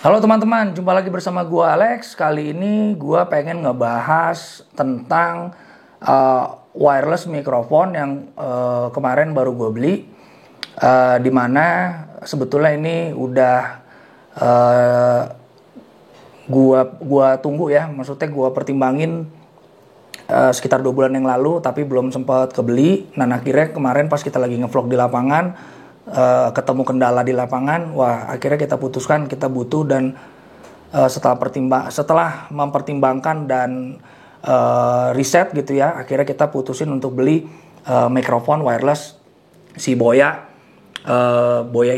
Halo teman-teman, jumpa lagi bersama gua Alex. Kali ini gua pengen ngebahas tentang wireless microphone yang kemarin baru gua beli. Dimana sebetulnya ini udah uh, gua tunggu ya, maksudnya gua pertimbangin sekitar 2 bulan yang lalu, tapi belum sempat kebeli. Dan akhirnya kemarin pas kita lagi ngevlog di lapangan, ketemu kendala di lapangan, wah akhirnya kita putuskan kita butuh. Dan setelah mempertimbangkan dan riset gitu ya, akhirnya kita putusin untuk beli mikrofon wireless si Boya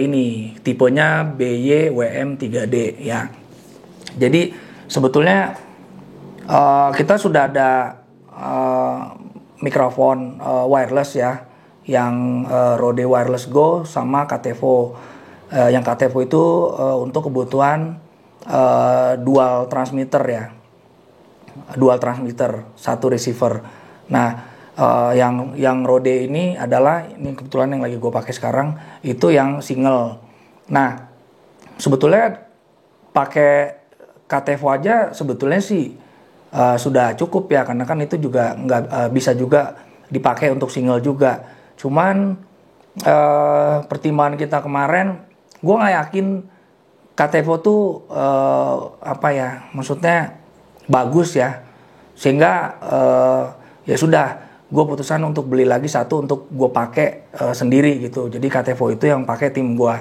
ini, tipenya BY-WM3D ya. Jadi sebetulnya kita sudah ada mikrofon wireless ya, yang Rode Wireless Go sama Katevo. Yang Katevo itu untuk kebutuhan dual transmitter ya, dual transmitter, satu receiver. Nah, yang Rode ini adalah, ini kebetulan yang lagi gue pakai sekarang itu yang single. Nah, sebetulnya pakai Katevo aja sebetulnya sih sudah cukup ya, karena kan itu juga nggak bisa juga dipakai untuk single juga. Cuman pertimbangan kita kemarin, gue nggak yakin Katevo tuh maksudnya bagus ya, sehingga ya sudah gue putusan untuk beli lagi satu untuk gue pakai sendiri gitu. Jadi Katevo itu yang pakai tim gue.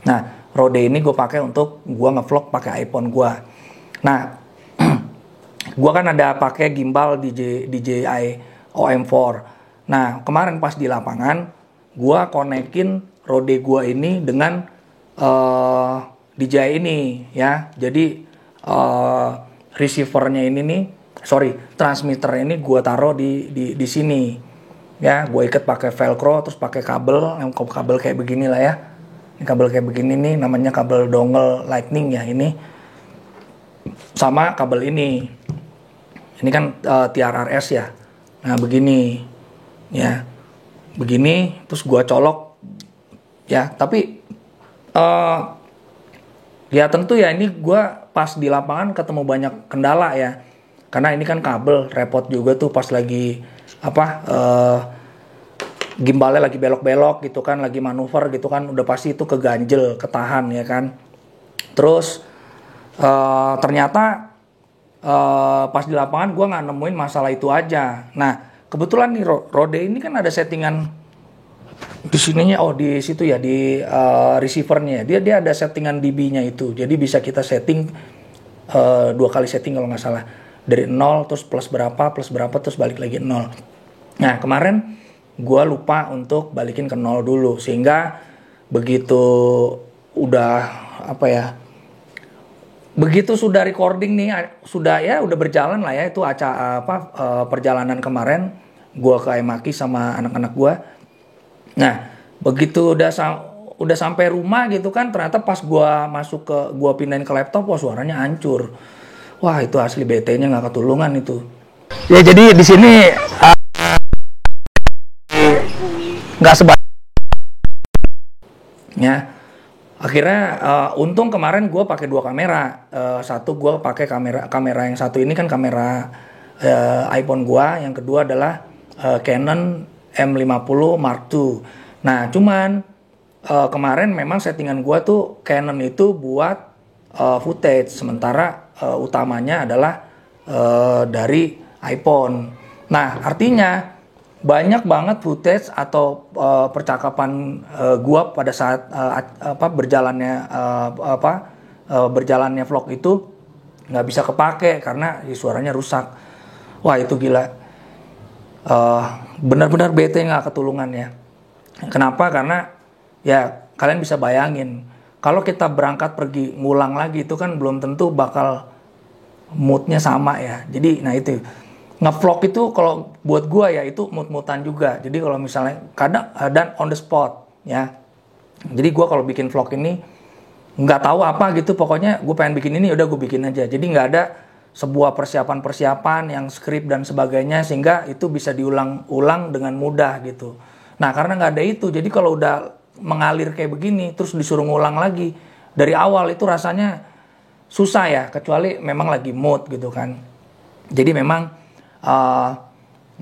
Nah, Rode ini gue pakai untuk gue ngevlog pakai iPhone gue. Nah, gue kan ada pakai gimbal DJI OM4. Nah, kemarin pas di lapangan, gue konekin Rode gue ini dengan DJI ini ya. Jadi receivernya ini nih, transmitter ini gue taruh di sini ya. Gue ikat pakai velcro, terus pakai kabel kayak begini lah ya. Ini kabel kayak begini nih, namanya kabel dongle lightning ya ini. Sama kabel ini kan TRRS ya. Nah begini ya, begini, terus gua colok ya. Tapi ya tentu ya, ini gua pas di lapangan ketemu banyak kendala ya, karena ini kan kabel repot juga tuh pas lagi gimbalnya lagi belok-belok gitu kan, lagi manuver gitu kan, udah pasti itu keganjel, ketahan ya kan. Terus ternyata pas di lapangan gue nggak nemuin masalah itu aja. Nah, kebetulan nih Rode ini kan ada settingan di sininya, di situ ya, di receivernya. Dia ada settingan dB-nya itu. Jadi bisa kita setting 2 kali setting kalau nggak salah. Dari 0 terus plus berapa terus balik lagi 0. Nah, kemarin gue lupa untuk balikin ke 0 dulu, sehingga begitu sudah recording nih, udah berjalan lah ya itu perjalanan kemarin gua ke Emaki sama anak-anak gua. Nah, begitu udah sampai rumah gitu kan, ternyata pas gua pindahin ke laptop, wah suaranya hancur. Wah, itu asli BT-nya nggak ketulungan itu. Ya jadi di sini nggak sebaik ya. Akhirnya untung kemarin gue pakai 2 kamera. Satu gue pakai kamera yang satu ini kan kamera iPhone gue, yang kedua adalah Canon M50 Mark II. Nah, cuman kemarin memang settingan gue tuh Canon itu buat footage, sementara utamanya adalah dari iPhone. Nah, artinya banyak banget footage atau percakapan gua pada saat berjalannya vlog itu nggak bisa kepake karena suaranya rusak. Wah, itu gila, benar-benar bete nggak ketulungan ya. Kenapa? Karena ya kalian bisa bayangin, kalau kita berangkat pergi ngulang lagi itu kan belum tentu bakal moodnya sama ya. Jadi nah itu ngevlog itu kalau buat gua ya itu mood-moodan juga. Jadi kalau misalnya kadang dan on the spot ya. Jadi gua kalau bikin vlog ini nggak tahu apa gitu, pokoknya gue pengen bikin ini, udah gue bikin aja. Jadi nggak ada sebuah persiapan yang skrip dan sebagainya, sehingga itu bisa diulang-ulang dengan mudah gitu. Nah, karena nggak ada itu, jadi kalau udah mengalir kayak begini terus disuruh ngulang lagi dari awal, itu rasanya susah ya, kecuali memang lagi mood gitu kan. Jadi memang uh,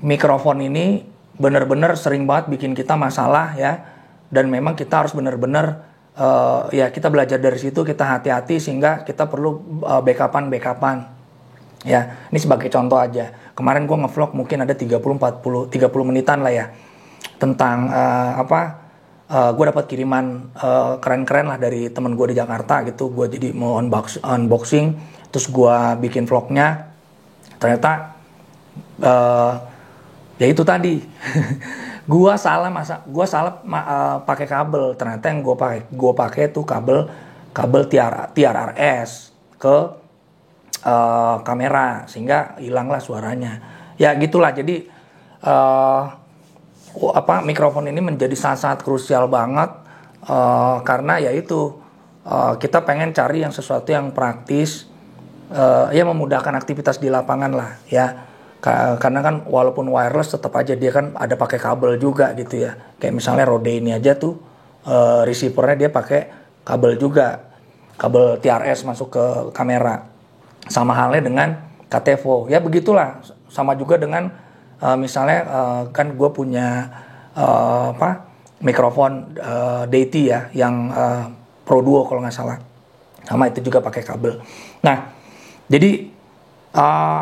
mikrofon ini benar-benar sering banget bikin kita masalah ya, dan memang kita harus benar-benar ya kita belajar dari situ, kita hati-hati sehingga kita perlu backupan ya. Ini sebagai contoh aja, kemarin gue ngevlog mungkin ada 30 menitan lah ya, tentang gue dapat kiriman keren-keren lah dari temen gue di Jakarta gitu. Gue jadi mau unboxing, terus gue bikin vlognya. Ternyata ya itu tadi gue salah pakai kabel. Ternyata yang gue pakai tuh kabel TRRS ke kamera, sehingga hilanglah suaranya. Ya gitulah. Jadi mikrofon ini menjadi sangat krusial banget karena yaitu kita pengen cari yang sesuatu yang praktis, ya memudahkan aktivitas di lapangan lah ya. Karena kan walaupun wireless tetap aja dia kan ada pakai kabel juga gitu ya. Kayak misalnya Rode ini aja tuh receivernya dia pakai kabel juga, kabel TRS masuk ke kamera. Sama halnya dengan KTVO ya, begitulah. Sama juga dengan misalnya kan gue punya mikrofon Deity ya, yang Pro Duo kalau nggak salah, sama itu juga pakai kabel. Nah jadi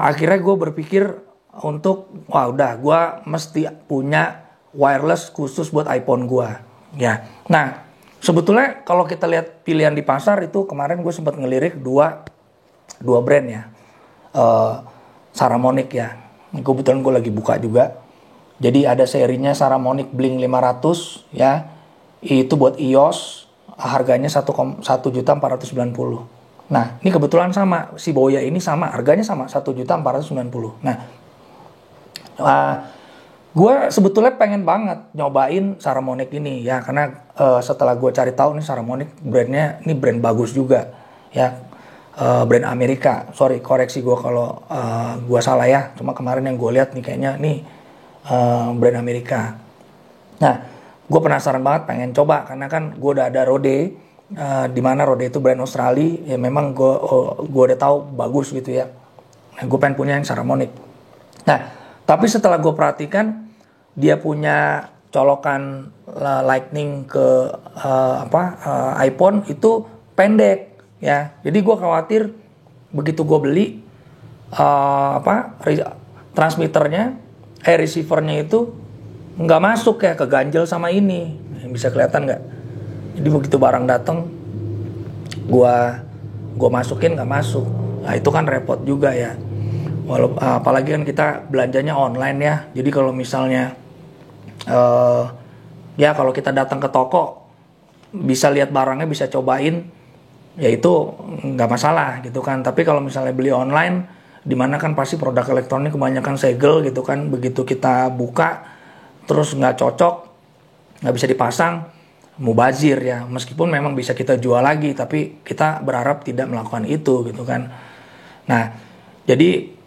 akhirnya gue berpikir untuk gue mesti punya wireless khusus buat iPhone gue ya. Nah sebetulnya kalau kita lihat pilihan di pasar itu, kemarin gue sempat ngelirik dua brand ya, Saramonic ya. Kebetulan gue lagi buka juga. Jadi ada serinya Saramonic Blink 500 ya. Itu buat iOS, harganya 1.490. Nah, ini kebetulan sama, si Boya ini sama, harganya sama 1.490. Nah, gue sebetulnya pengen banget nyobain Saramonic ini ya, karena setelah gue cari tahu nih Saramonic brandnya ini brand bagus juga ya, brand Amerika. Sorry, koreksi gue kalau gue salah ya. Cuma kemarin yang gue lihat nih kayaknya nih brand Amerika. Nah, gue penasaran banget pengen coba karena kan gue udah ada Rode. Di mana Rode itu brand Australia ya, memang gue udah tahu bagus gitu ya. Nah, gue pengen punya yang Saramonic. Nah, tapi setelah gue perhatikan dia punya colokan Lightning ke iPhone itu pendek ya. Jadi gue khawatir begitu gue beli transmitternya receivernya itu nggak masuk ya, keganjel sama ini. Bisa kelihatan nggak? Jadi begitu barang datang, gua masukin nggak masuk. Nah itu kan repot juga ya. Apalagi kan kita belanjanya online ya. Jadi kalau misalnya ya kalau kita datang ke toko bisa lihat barangnya, bisa cobain, ya itu nggak masalah gitu kan. Tapi kalau misalnya beli online, dimana kan pasti produk elektronik kebanyakan segel gitu kan. Begitu kita buka terus nggak cocok, nggak bisa dipasang, mubazir ya. Meskipun memang bisa kita jual lagi, tapi kita berharap tidak melakukan itu gitu kan. Nah jadi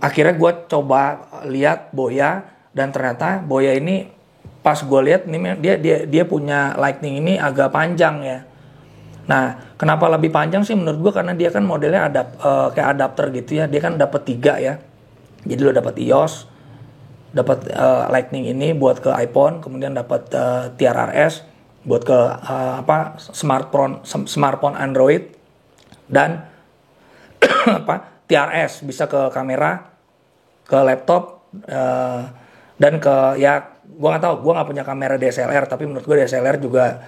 akhirnya gue coba lihat Boya, dan ternyata Boya ini pas gue lihat ini dia punya Lightning ini agak panjang ya. Nah kenapa lebih panjang sih menurut gue, karena dia kan modelnya kayak adapter gitu ya. Dia kan dapat 3 ya. Jadi lo dapat iOS, dapat Lightning ini buat ke iPhone, kemudian dapat TRRS buat ke smartphone Android, dan TRS bisa ke kamera, ke laptop, dan ke ya gue nggak tahu, gue nggak punya kamera DSLR, tapi menurut gue DSLR juga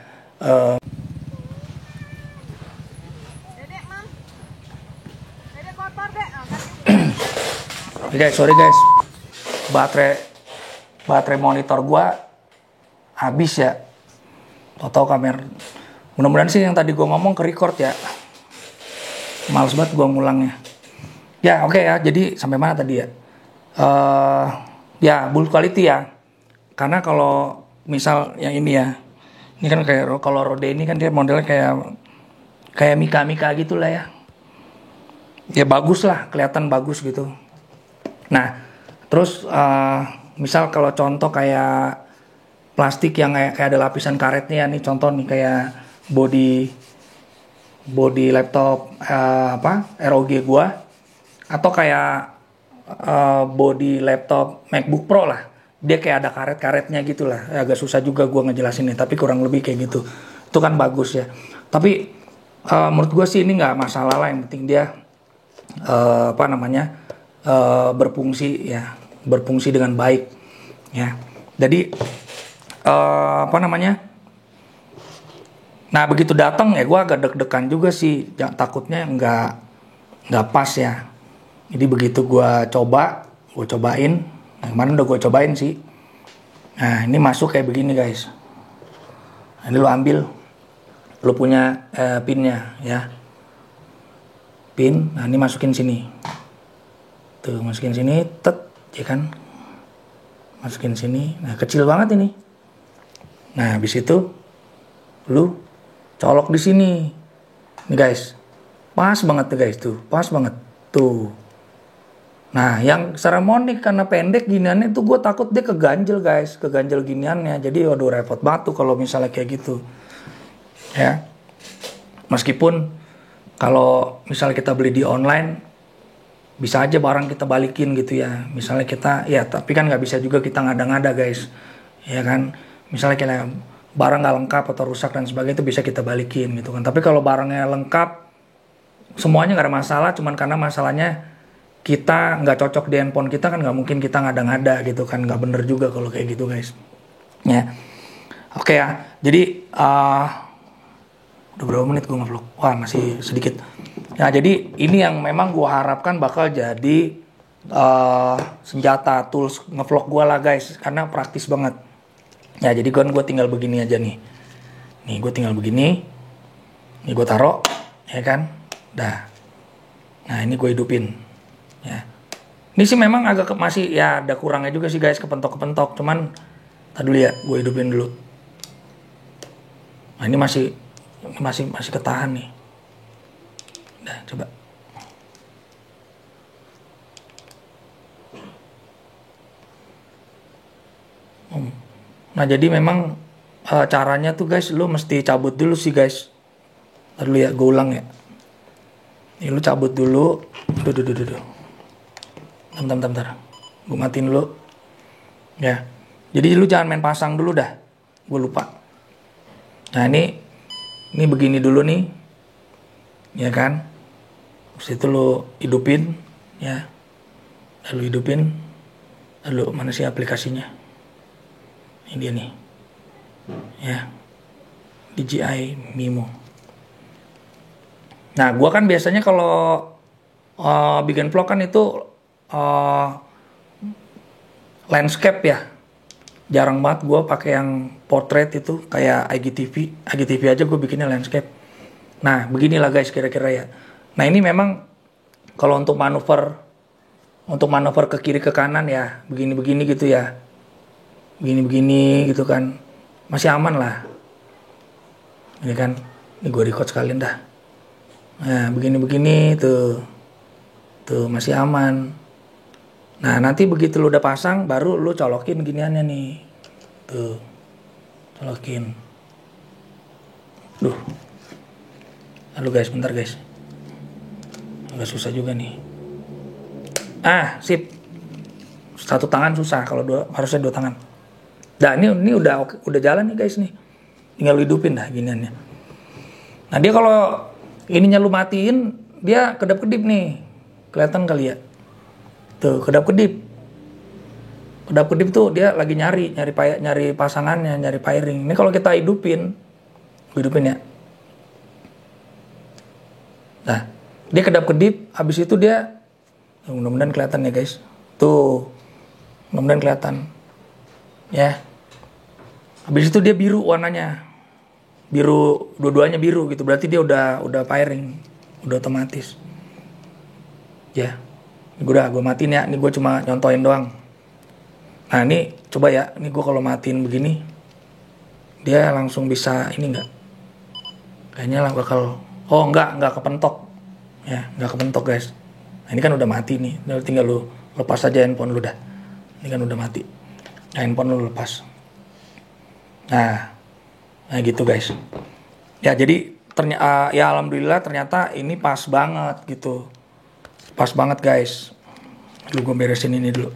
sorry guys, baterai monitor gua habis ya. Tahu kamera. Mudah-mudahan sih yang tadi gua ngomong ke record ya. Males banget gua ngulangnya. Ya oke ya. Jadi sampai mana tadi ya? Ya build quality ya. Karena kalau misal yang ini ya, ini kan kayak kalau Rode ini kan dia modelnya kayak Mika gitu lah ya. Ya bagus lah, kelihatan bagus gitu. Nah, terus misal kalau contoh kayak plastik yang kayak ada lapisan karetnya nih, contoh nih kayak body body laptop ROG gua, atau kayak body laptop MacBook Pro lah. Dia kayak ada karet-karetnya gitu lah. Agak susah juga gua ngejelasinnya, tapi kurang lebih kayak gitu. Itu kan bagus ya. Tapi menurut gua sih ini nggak masalah lah, yang penting dia berfungsi ya, berfungsi dengan baik ya. Jadi nah begitu datang ya gue agak deg-degan juga sih, takutnya nggak pas ya. Jadi begitu gue cobain, nah, kemarin udah gue cobain sih. Nah ini masuk kayak begini guys. Nah, ini lo ambil, lo punya pinnya ya, pin. Nah ini masukin sini, tuh masukin sini, ya kan, masukin sini. Nah kecil banget ini. Nah habis itu lu colok di sini nih guys, pas banget tuh guys, tuh pas banget tuh. Nah yang seremonic karena pendek giniannya tuh gue takut dia keganjel guys, keganjel giniannya. Jadi waduh repot banget tuh kalau misalnya kayak gitu ya. Meskipun kalau misalnya kita beli di online bisa aja barang kita balikin gitu ya, misalnya kita ya, tapi kan nggak bisa juga kita ngada-ngada guys ya kan. Misalnya kita barang nggak lengkap atau rusak dan sebagainya, itu bisa kita balikin gitu kan. Tapi kalau barangnya lengkap semuanya nggak ada masalah, cuman karena masalahnya kita nggak cocok di handphone kita kan, nggak mungkin kita ngada-ngada gitu kan, nggak bener juga kalau kayak gitu guys ya. Oke ya, jadi udah berapa menit gue ngevlog? Wah masih sedikit ya. Jadi ini yang memang gue harapkan bakal jadi senjata tools ngevlog gue lah guys, karena praktis banget ya. Jadi gue tinggal begini aja nih. Nih gue tinggal begini. Nih gue taruh, ya kan. Dah. Nah ini gue hidupin. Ya. Ini sih memang agak masih ya ada kurangnya juga sih guys, kepentok-kepentok. Cuman tadi dulu ya, gue hidupin dulu. Nah ini masih ketahan nih. Dah coba. Nah jadi memang caranya tuh guys, lu mesti cabut dulu sih guys. Ntar dulu ya, gue ulang ya. Ini lu cabut dulu. Duh. Bentar. Gue matiin dulu. Ya. Jadi lu jangan main pasang dulu dah. Gue lupa. Nah ini begini dulu nih. Ya kan. Terus itu lu hidupin. Ya. Lalu hidupin. Lalu mana sih aplikasinya? Ini dia nih ya, DJI Mimo. Nah gua kan biasanya kalau bikin vlog kan itu landscape ya, jarang banget gua pakai yang portrait itu kayak IGTV aja gue bikinnya landscape. Nah beginilah guys kira-kira ya. Nah ini memang kalau untuk manuver ke kiri ke kanan ya begini gitu ya, begini gitu kan, masih aman lah. Ini kan, ini gue record sekalian dah. Nah begini tuh masih aman. Nah nanti begitu lu udah pasang, baru lu colokin giniannya nih, tuh colokin. Lalu guys, bentar guys, agak susah juga nih. Sip. Satu tangan susah, kalau harusnya dua tangan. Nah ini udah jalan nih guys nih. Tinggal lu hidupin dah giniannya. Nah dia kalau ininya lu matiin, dia kedap-kedip nih. Kelihatan kali ya. Tuh kedap-kedip. Kedap-kedip tuh dia lagi nyari pasangannya, nyari pairing. Ini kalau kita hidupin ya. Nah dia kedap-kedip, habis itu dia, mudah-mudahan kelihatan ya guys. Tuh mudah-mudahan kelihatan ya. Habis itu dia biru warnanya, biru, dua-duanya biru gitu, berarti dia udah pairing, udah otomatis ya. Gue matiin ya, ini gue cuma nyontoin doang. Nah ini coba ya, ini gue kalau matiin begini dia langsung bisa ini nggak, kayaknya lah bakal, nggak kepentok ya, nggak kepentok guys. Nah ini kan udah mati nih, tinggal lu lepas aja handphone lu dah. Ini kan udah mati. Nah, handphone lu lepas. Nah gitu guys. Ya jadi ternyata ya alhamdulillah ternyata ini pas banget gitu. Pas banget guys. Dulu gue beresin ini dulu.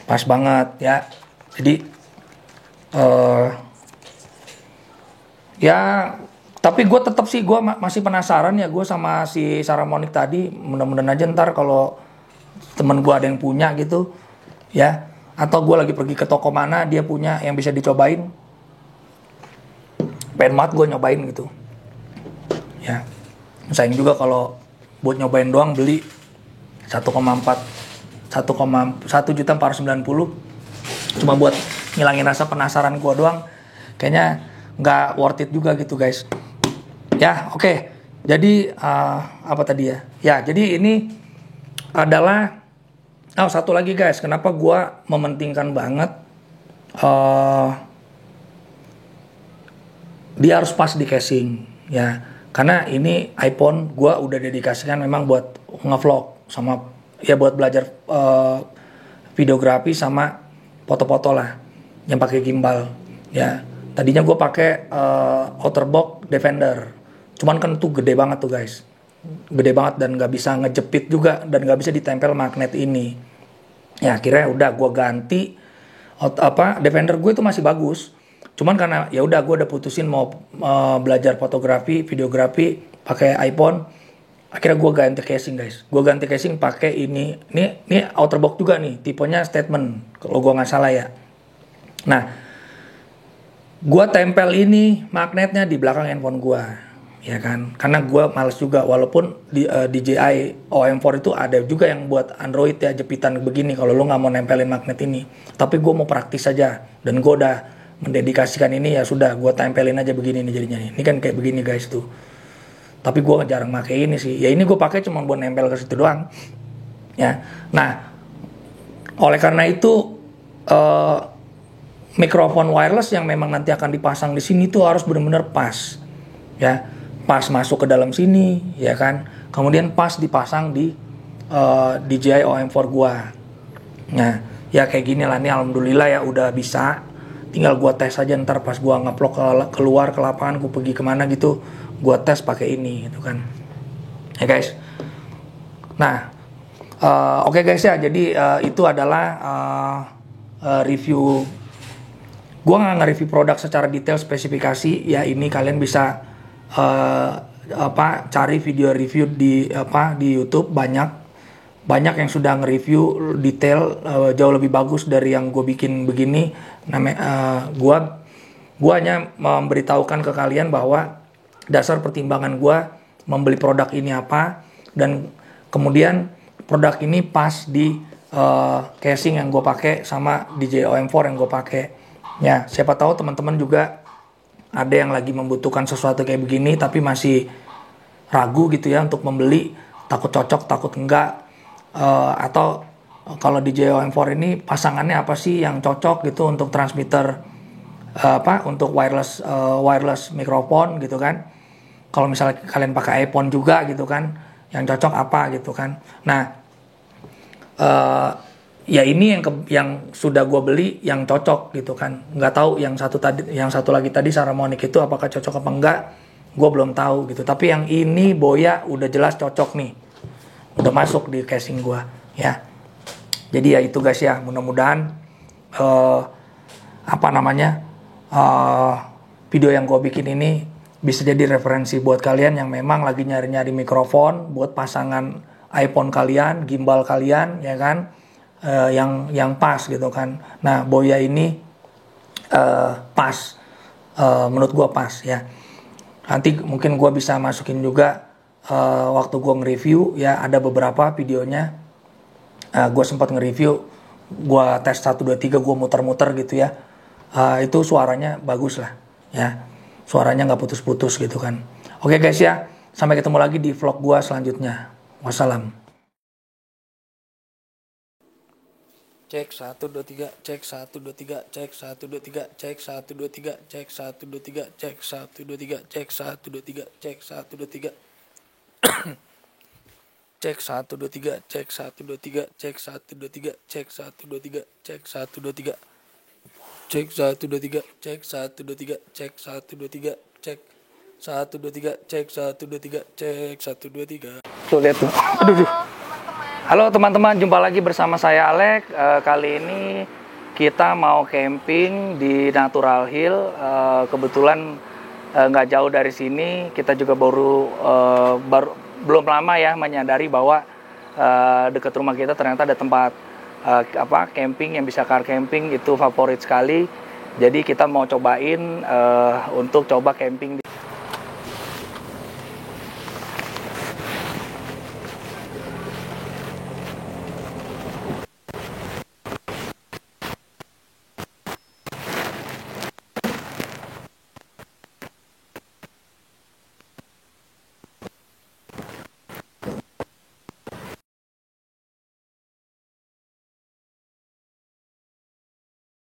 Pas banget ya. Jadi ya tapi gue tetap sih gue masih penasaran ya gue sama si Saramonic tadi. Mudah-mudahan aja ntar kalau temen gue ada yang punya gitu ya, atau gue lagi pergi ke toko mana dia punya yang bisa dicobain, pengen banget gue nyobain gitu ya. Sayang juga kalau buat nyobain doang beli 1,490 cuma buat ngilangin rasa penasaran gue doang, kayaknya nggak worth it juga gitu guys ya. Oke. Jadi apa tadi ya, ya jadi ini adalah satu lagi guys, kenapa gue mementingkan banget dia harus pas di casing ya, karena ini iPhone gue udah dedikasikan memang buat ngevlog sama ya buat belajar videografi sama foto-foto lah yang pakai gimbal ya. Tadinya gue pakai Outerbox Defender, cuman kan tuh gede banget tuh guys, gede banget dan nggak bisa ngejepit juga dan nggak bisa ditempel magnet ini ya. Akhirnya udah gue ganti Defender gue itu masih bagus, cuman karena ya udah gue udah putusin mau belajar fotografi videografi pakai iPhone, akhirnya gue ganti casing guys. Gue ganti casing pakai ini Outerbox juga nih, tipenya Statement kalau gue nggak salah ya. Nah gue tempel ini magnetnya di belakang handphone gue ya kan, karena gue males juga, walaupun di DJI OM4 itu ada juga yang buat Android ya jepitan begini kalau lo nggak mau nempelin magnet ini, tapi gue mau praktis aja dan gue udah mendedikasikan ini ya sudah gue tempelin aja begini nih jadinya. Ini kan kayak begini guys tuh, tapi gue jarang pakai ini sih ya. Ini gue pakai cuma buat nempel ke situ doang ya. Nah oleh karena itu mikrofon wireless yang memang nanti akan dipasang di sini tuh harus benar-benar pas ya, pas masuk ke dalam sini ya kan, kemudian pas dipasang di DJI OM4 gua. Nah ya kayak gini lah nih, alhamdulillah ya udah bisa, tinggal gua tes aja ntar pas gua ngeplok keluar ke lapangan, gua pergi kemana gitu, gua tes pakai ini gitu kan ya guys. Nah oke guys ya, jadi itu adalah review. Gue nggak nge-review produk secara detail spesifikasi ya, ini kalian bisa cari video review di YouTube, banyak yang sudah nge-review detail jauh lebih bagus dari yang gue bikin begini. Gue hanya memberitahukan ke kalian bahwa dasar pertimbangan gue membeli produk ini apa, dan kemudian produk ini pas di casing yang gue pakai sama DJI OM4 yang gue pakai. Ya, siapa tahu teman-teman juga ada yang lagi membutuhkan sesuatu kayak begini tapi masih ragu gitu ya untuk membeli, takut cocok, takut enggak, atau kalau di JOM4 ini pasangannya apa sih yang cocok gitu untuk transmitter untuk wireless mikrofon gitu kan. Kalau misalnya kalian pakai iPhone juga gitu kan, yang cocok apa gitu kan. Nah, ya ini yang sudah gue beli yang cocok gitu kan. Nggak tahu yang satu lagi tadi Saramonic itu apakah cocok apa enggak, gue belum tahu gitu. Tapi yang ini Boya udah jelas cocok nih, udah masuk di casing gue ya. Jadi ya itu guys ya, mudah-mudahan video yang gue bikin ini bisa jadi referensi buat kalian yang memang lagi nyari-nyari mikrofon buat pasangan iPhone kalian, gimbal kalian ya kan. Yang pas gitu kan. Nah Boya ini pas, menurut gue pas ya. Nanti mungkin gue bisa masukin juga waktu gue nge-review ya, ada beberapa videonya gue sempat nge-review, gue tes 1, 2, 3, gue muter-muter gitu ya. Itu suaranya bagus lah ya, suaranya gak putus-putus gitu kan. Oke guys ya, sampai ketemu lagi di vlog gue selanjutnya. Wassalam. Cek 1 2 3, cek 1 2 3, cek 1 2 3, cek 1 2 3, cek 1 2 3, cek 1 2 3, cek 1 2 3, cek 1 2 3. Cek 1 2 3, cek 1 2 3, cek 1 2 3, cek 1 2 3, cek 1 2 3. Cek 1 2 3, cek 1 2 3, cek 1 2 3, cek. 1 2 3 cek. 1 2 3 cek. 1 2 3. Tuh lihat tuh. Aduh. Halo teman-teman, jumpa lagi bersama saya Alek. Kali ini kita mau camping di Natural Hill. Kebetulan nggak jauh dari sini. Kita juga belum lama ya menyadari bahwa dekat rumah kita ternyata ada tempat camping yang bisa car camping, itu favorit sekali. Jadi kita mau cobain untuk coba camping